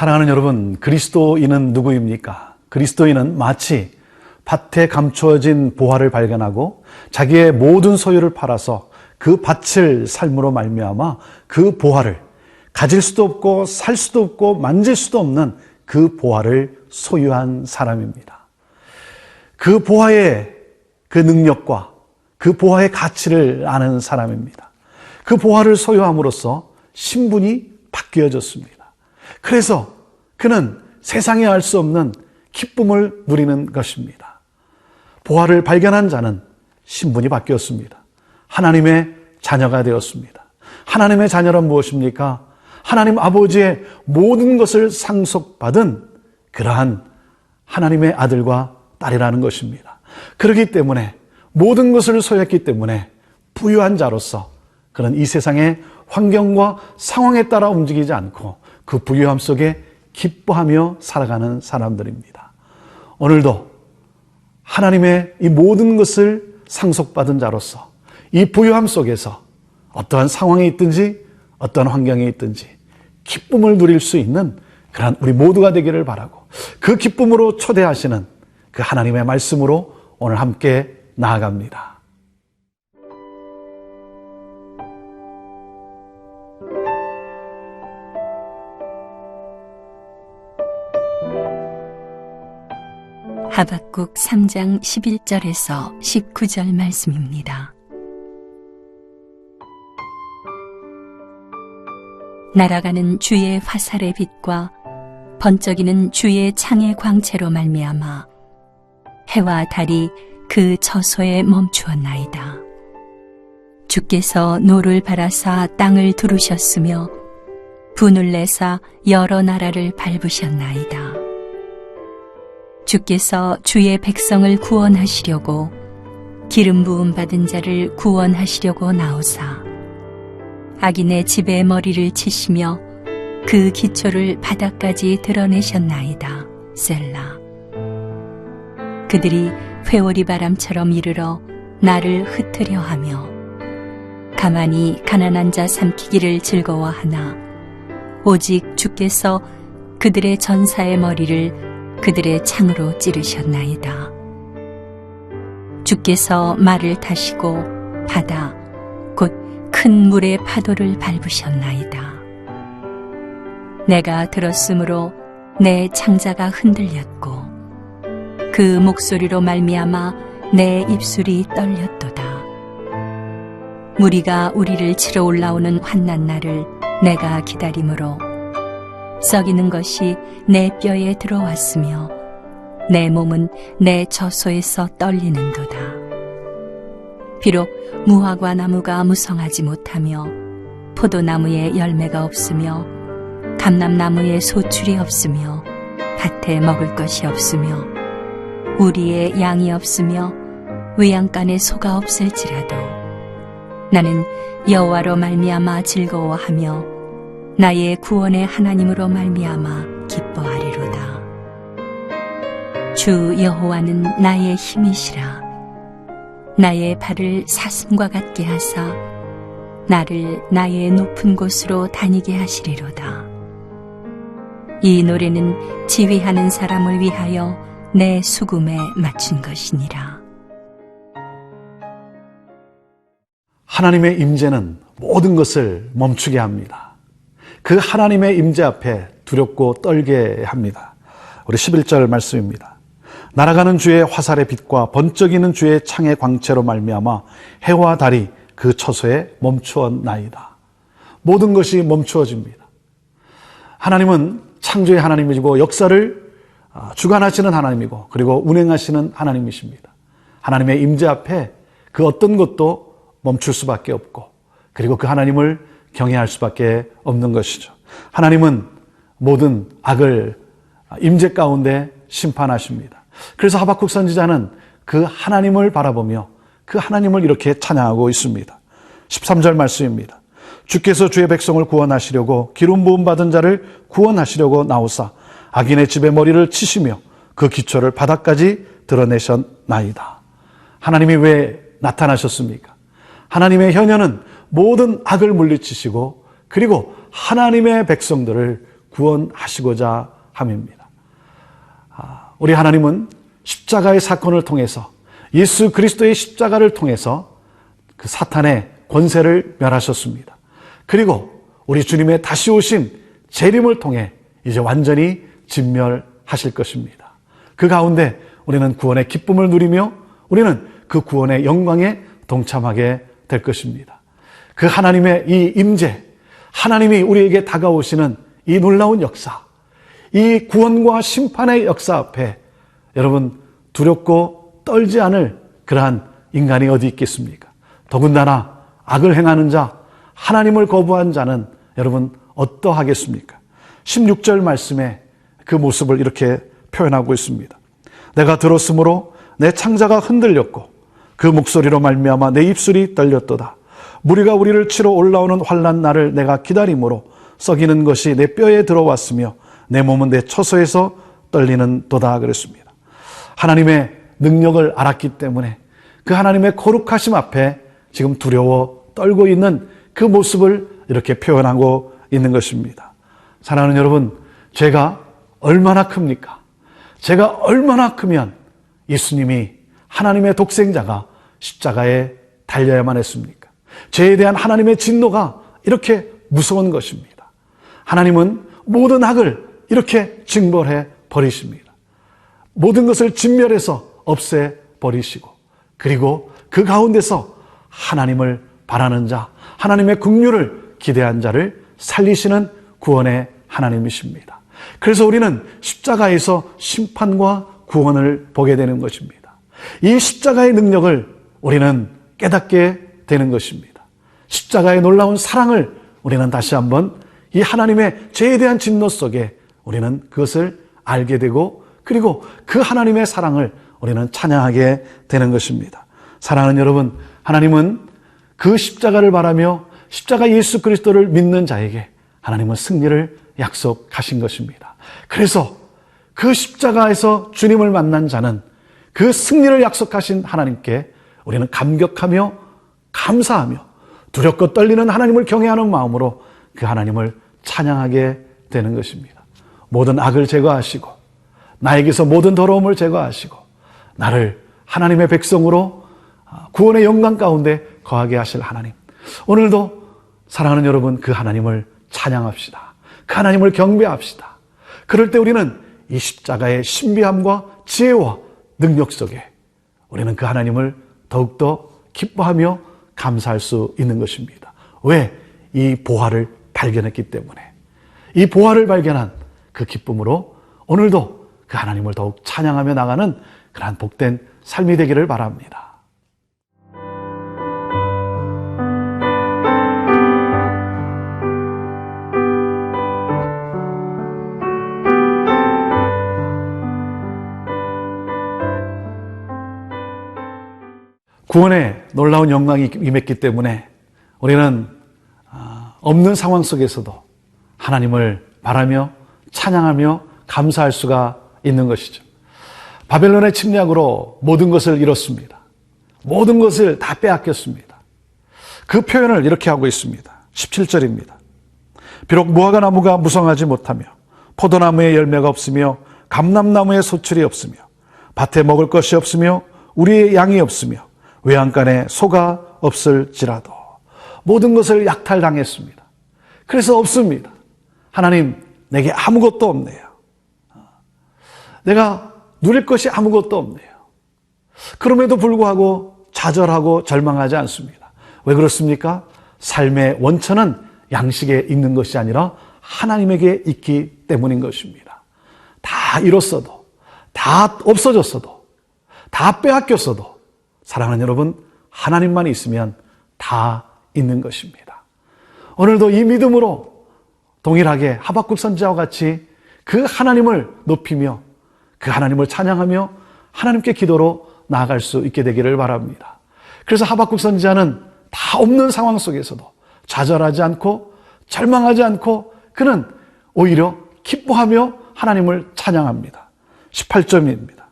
사랑하는 여러분, 그리스도인은 누구입니까? 그리스도인은 마치 밭에 감추어진 보화를 발견하고 자기의 모든 소유를 팔아서 그 밭을 삶으로 말미암아 그 보화를 가질 수도 없고 살 수도 없고 만질 수도 없는 그 보화를 소유한 사람입니다. 그 보화의 그 능력과 그 보화의 가치를 아는 사람입니다. 그 보화를 소유함으로써 신분이 바뀌어졌습니다. 그래서 그는 세상에 알 수 없는 기쁨을 누리는 것입니다. 보화를 발견한 자는 신분이 바뀌었습니다. 하나님의 자녀가 되었습니다. 하나님의 자녀란 무엇입니까? 하나님 아버지의 모든 것을 상속받은 그러한 하나님의 아들과 딸이라는 것입니다. 그렇기 때문에 모든 것을 소유했기 때문에 부유한 자로서 그는 이 세상의 환경과 상황에 따라 움직이지 않고 그 부유함 속에 기뻐하며 살아가는 사람들입니다. 오늘도 하나님의 이 모든 것을 상속받은 자로서 이 부유함 속에서 어떠한 상황에 있든지 어떠한 환경에 있든지 기쁨을 누릴 수 있는 그런 우리 모두가 되기를 바라고, 그 기쁨으로 초대하시는 그 하나님의 말씀으로 오늘 함께 나아갑니다. 하박국 3장 11절에서 19절 말씀입니다. 날아가는 주의 화살의 빛과 번쩍이는 주의 창의 광채로 말미암아 해와 달이 그 처소에 멈추었나이다. 주께서 노를 바라사 땅을 두르셨으며 분을 내사 여러 나라를 밟으셨나이다. 주께서 주의 백성을 구원하시려고 기름 부음 받은 자를 구원하시려고 나오사 악인의 집에 머리를 치시며 그 기초를 바닥까지 드러내셨나이다. 셀라. 그들이 회오리 바람처럼 이르러 나를 흩으려 하며 가만히 가난한 자 삼키기를 즐거워하나 오직 주께서 그들의 전사의 머리를 그들의 창으로 찌르셨나이다. 주께서 말을 타시고 바다 곧 큰 물의 파도를 밟으셨나이다. 내가 들었으므로 내 창자가 흔들렸고 그 목소리로 말미암아 내 입술이 떨렸도다. 무리가 우리를 치러 올라오는 환난 날을 내가 기다림으로 썩이는 것이 내 뼈에 들어왔으며 내 몸은 내 처소에서 떨리는도다. 비록 무화과 나무가 무성하지 못하며 포도나무에 열매가 없으며 감람나무에 소출이 없으며 밭에 먹을 것이 없으며 우리의 양이 없으며 외양간에 소가 없을지라도 나는 여호와로 말미암아 즐거워하며 나의 구원의 하나님으로 말미암아 기뻐하리로다. 주 여호와는 나의 힘이시라. 나의 발을 사슴과 같게 하사 나를 나의 높은 곳으로 다니게 하시리로다. 이 노래는 지휘하는 사람을 위하여 내 수금에 맞춘 것이니라. 하나님의 임재는 모든 것을 멈추게 합니다. 그 하나님의 임재 앞에 두렵고 떨게 합니다. 우리 11절 말씀입니다. 날아가는 주의 화살의 빛과 번쩍이는 주의 창의 광채로 말미암아 해와 달이 그 처소에 멈추었나이다. 모든 것이 멈추어집니다. 하나님은 창조의 하나님이시고 역사를 주관하시는 하나님이고 그리고 운행하시는 하나님이십니다. 하나님의 임재 앞에 그 어떤 것도 멈출 수밖에 없고 그리고 그 하나님을 경외할 수밖에 없는 것이죠. 하나님은 모든 악을 임재 가운데 심판하십니다. 그래서 하박국 선지자는 그 하나님을 바라보며 그 하나님을 이렇게 찬양하고 있습니다. 13절 말씀입니다. 주께서 주의 백성을 구원하시려고 기름 부음 받은 자를 구원하시려고 나오사 악인의 집에 머리를 치시며 그 기초를 바닥까지 드러내셨나이다. 하나님이 왜 나타나셨습니까? 하나님의 현현은 모든 악을 물리치시고 그리고 하나님의 백성들을 구원하시고자 함입니다. 우리 하나님은 십자가의 사건을 통해서 예수 그리스도의 십자가를 통해서 그 사탄의 권세를 멸하셨습니다. 그리고 우리 주님의 다시 오신 재림을 통해 이제 완전히 진멸하실 것입니다. 그 가운데 우리는 구원의 기쁨을 누리며 우리는 그 구원의 영광에 동참하게 될 것입니다. 그 하나님의 이 임재, 하나님이 우리에게 다가오시는 이 놀라운 역사, 이 구원과 심판의 역사 앞에 여러분 두렵고 떨지 않을 그러한 인간이 어디 있겠습니까? 더군다나 악을 행하는 자, 하나님을 거부한 자는 여러분 어떠하겠습니까? 16절 말씀에 그 모습을 이렇게 표현하고 있습니다. 내가 들었으므로 내 창자가 흔들렸고 그 목소리로 말미암아 내 입술이 떨렸도다. 무리가 우리를 치러 올라오는 환난 날을 내가 기다림으로 썩이는 것이 내 뼈에 들어왔으며 내 몸은 내 처소에서 떨리는 도다 그랬습니다. 하나님의 능력을 알았기 때문에 그 하나님의 거룩하심 앞에 지금 두려워 떨고 있는 그 모습을 이렇게 표현하고 있는 것입니다. 사랑하는 여러분, 죄가 얼마나 큽니까? 죄가 얼마나 크면 예수님이 하나님의 독생자가 십자가에 달려야만 했습니까? 죄에 대한 하나님의 진노가 이렇게 무서운 것입니다. 하나님은 모든 악을 이렇게 징벌해 버리십니다. 모든 것을 진멸해서 없애 버리시고 그리고 그 가운데서 하나님을 바라는 자, 하나님의 긍휼을 기대한 자를 살리시는 구원의 하나님이십니다. 그래서 우리는 십자가에서 심판과 구원을 보게 되는 것입니다. 이 십자가의 능력을 우리는 깨닫게 되는 것입니다. 십자가의 놀라운 사랑을 우리는 다시 한번 이 하나님의 죄에 대한 진노 속에 우리는 그것을 알게 되고 그리고 그 하나님의 사랑을 우리는 찬양하게 되는 것입니다. 사랑하는 여러분, 하나님은 그 십자가를 바라며 십자가 예수 그리스도를 믿는 자에게 하나님은 승리를 약속하신 것입니다. 그래서 그 십자가에서 주님을 만난 자는 그 승리를 약속하신 하나님께 우리는 감격하며 감사하며 두렵고 떨리는 하나님을 경외하는 마음으로 그 하나님을 찬양하게 되는 것입니다. 모든 악을 제거하시고 나에게서 모든 더러움을 제거하시고 나를 하나님의 백성으로 구원의 영광 가운데 거하게 하실 하나님, 오늘도 사랑하는 여러분 그 하나님을 찬양합시다. 그 하나님을 경배합시다. 그럴 때 우리는 이 십자가의 신비함과 지혜와 능력 속에 우리는 그 하나님을 더욱더 기뻐하며 감사할 수 있는 것입니다. 왜? 이 보화를 발견했기 때문에. 이 보화를 발견한 그 기쁨으로 오늘도 그 하나님을 더욱 찬양하며 나가는 그러한 복된 삶이 되기를 바랍니다. 구원의 놀라운 영광이 임했기 때문에 우리는 없는 상황 속에서도 하나님을 바라며 찬양하며 감사할 수가 있는 것이죠. 바벨론의 침략으로 모든 것을 잃었습니다. 모든 것을 다 빼앗겼습니다. 그 표현을 이렇게 하고 있습니다. 17절입니다. 비록 무화과 나무가 무성하지 못하며 포도나무에 열매가 없으며 감람나무에 소출이 없으며 밭에 먹을 것이 없으며 우리의 양이 없으며 외양간에 소가 없을지라도 모든 것을 약탈당했습니다. 그래서 없습니다. 하나님, 내게 아무것도 없네요. 내가 누릴 것이 아무것도 없네요. 그럼에도 불구하고 좌절하고 절망하지 않습니다. 왜 그렇습니까? 삶의 원천은 양식에 있는 것이 아니라 하나님에게 있기 때문인 것입니다. 다 잃었어도, 다 없어졌어도, 다 빼앗겼어도 사랑하는 여러분, 하나님만 있으면 다 있는 것입니다. 오늘도 이 믿음으로 동일하게 하박국 선지자와 같이 그 하나님을 높이며 그 하나님을 찬양하며 하나님께 기도로 나아갈 수 있게 되기를 바랍니다. 그래서 하박국 선지자는 다 없는 상황 속에서도 좌절하지 않고 절망하지 않고 그는 오히려 기뻐하며 하나님을 찬양합니다. 18절입니다.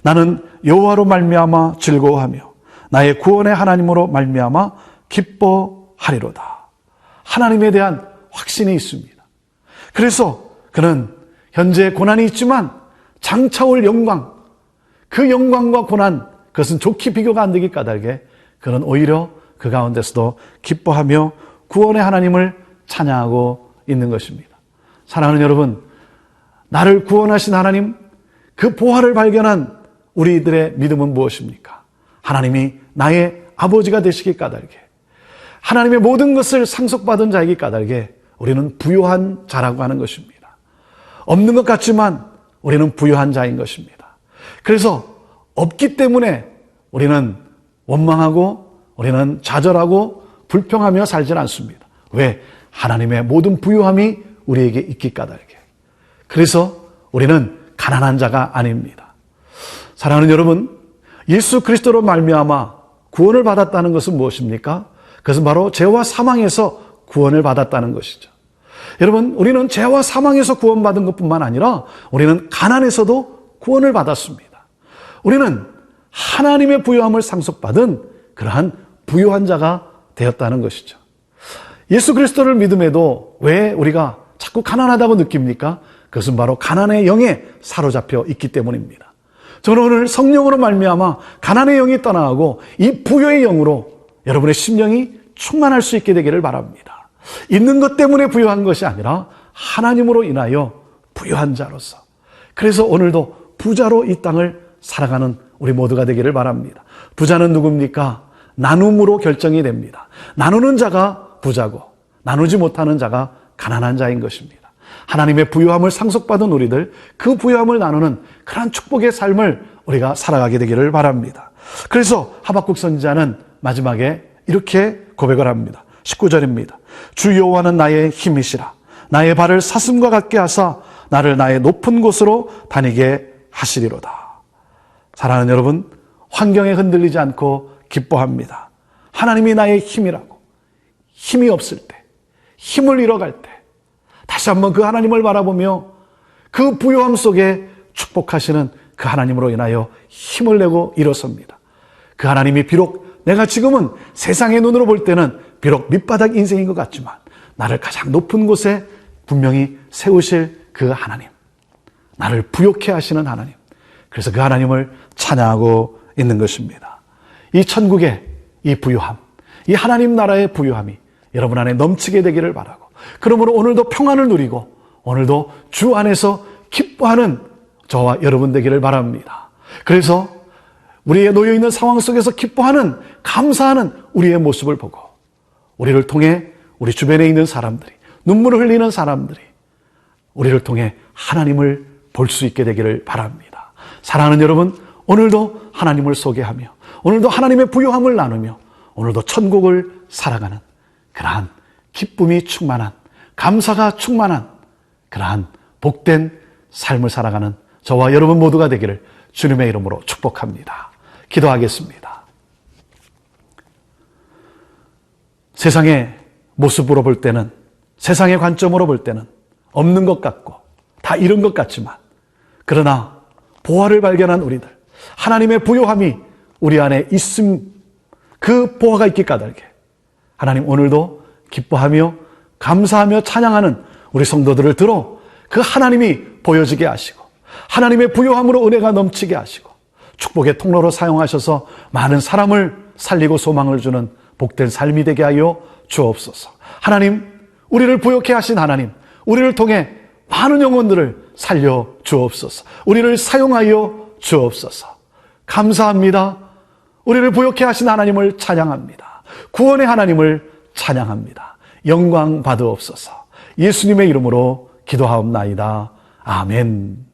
나는 여호와로 말미암아 즐거워하며 나의 구원의 하나님으로 말미암아 기뻐하리로다. 하나님에 대한 확신이 있습니다. 그래서 그는 현재 고난이 있지만 장차 올 영광, 그 영광과 고난, 그것은 좋게 비교가 안 되기 까닭에 그는 오히려 그 가운데서도 기뻐하며 구원의 하나님을 찬양하고 있는 것입니다. 사랑하는 여러분, 나를 구원하신 하나님, 그 보화를 발견한 우리들의 믿음은 무엇입니까? 하나님이 나의 아버지가 되시기 까닭에, 하나님의 모든 것을 상속받은 자이기 까닭에 우리는 부요한 자라고 하는 것입니다. 없는 것 같지만 우리는 부요한 자인 것입니다. 그래서 없기 때문에 우리는 원망하고 우리는 좌절하고 불평하며 살지 않습니다. 왜? 하나님의 모든 부요함이 우리에게 있기 까닭에. 그래서 우리는 가난한 자가 아닙니다. 사랑하는 여러분, 예수 그리스도로 말미암아 구원을 받았다는 것은 무엇입니까? 그것은 바로 죄와 사망에서 구원을 받았다는 것이죠. 여러분, 우리는 죄와 사망에서 구원받은 것뿐만 아니라 우리는 가난에서도 구원을 받았습니다. 우리는 하나님의 부요함을 상속받은 그러한 부요한 자가 되었다는 것이죠. 예수 그리스도를 믿음에도 왜 우리가 자꾸 가난하다고 느낍니까? 그것은 바로 가난의 영에 사로잡혀 있기 때문입니다. 저는 오늘 성령으로 말미암아 가난의 영이 떠나가고 이 부요의 영으로 여러분의 심령이 충만할 수 있게 되기를 바랍니다. 있는 것 때문에 부요한 것이 아니라 하나님으로 인하여 부요한 자로서, 그래서 오늘도 부자로 이 땅을 살아가는 우리 모두가 되기를 바랍니다. 부자는 누굽니까? 나눔으로 결정이 됩니다. 나누는 자가 부자고 나누지 못하는 자가 가난한 자인 것입니다. 하나님의 부요함을 상속받은 우리들, 그 부요함을 나누는 그런 축복의 삶을 우리가 살아가게 되기를 바랍니다. 그래서 하박국 선지자는 마지막에 이렇게 고백을 합니다. 19절입니다. 주 여호와는 나의 힘이시라. 나의 발을 사슴과 같게 하사 나를 나의 높은 곳으로 다니게 하시리로다. 사랑하는 여러분, 환경에 흔들리지 않고 기뻐합니다. 하나님이 나의 힘이라고. 힘이 없을 때, 힘을 잃어갈 때 다시 한번 그 하나님을 바라보며 그 부요함 속에 축복하시는 그 하나님으로 인하여 힘을 내고 일어섭니다. 그 하나님이 비록 내가 지금은 세상의 눈으로 볼 때는 비록 밑바닥 인생인 것 같지만 나를 가장 높은 곳에 분명히 세우실 그 하나님, 나를 부요케 하시는 하나님, 그래서 그 하나님을 찬양하고 있는 것입니다. 이 천국의 이 부요함, 이 하나님 나라의 부요함이 여러분 안에 넘치게 되기를 바라고, 그러므로 오늘도 평안을 누리고 오늘도 주 안에서 기뻐하는 저와 여러분 되기를 바랍니다. 그래서 우리의 놓여있는 상황 속에서 기뻐하는, 감사하는 우리의 모습을 보고 우리를 통해 우리 주변에 있는 사람들이, 눈물을 흘리는 사람들이 우리를 통해 하나님을 볼 수 있게 되기를 바랍니다. 사랑하는 여러분, 오늘도 하나님을 소개하며 오늘도 하나님의 부요함을 나누며 오늘도 천국을 살아가는 그러한 기쁨이 충만한, 감사가 충만한 그러한 복된 삶을 살아가는 저와 여러분 모두가 되기를 주님의 이름으로 축복합니다. 기도하겠습니다. 세상의 모습으로 볼 때는, 세상의 관점으로 볼 때는 없는 것 같고 다 잃은 것 같지만, 그러나 보화를 발견한 우리들, 하나님의 부요함이 우리 안에 있음, 그 보화가 있기 까닭에 하나님 오늘도 기뻐하며 감사하며 찬양하는 우리 성도들을 들어 그 하나님이 보여지게 하시고 하나님의 부요함으로 은혜가 넘치게 하시고 축복의 통로로 사용하셔서 많은 사람을 살리고 소망을 주는 복된 삶이 되게 하여 주옵소서. 하나님, 우리를 부요케 하신 하나님, 우리를 통해 많은 영혼들을 살려 주옵소서. 우리를 사용하여 주옵소서. 감사합니다. 우리를 부요케 하신 하나님을 찬양합니다. 구원의 하나님을 찬양합니다. 영광 받으옵소서. 예수님의 이름으로 기도하옵나이다. 아멘.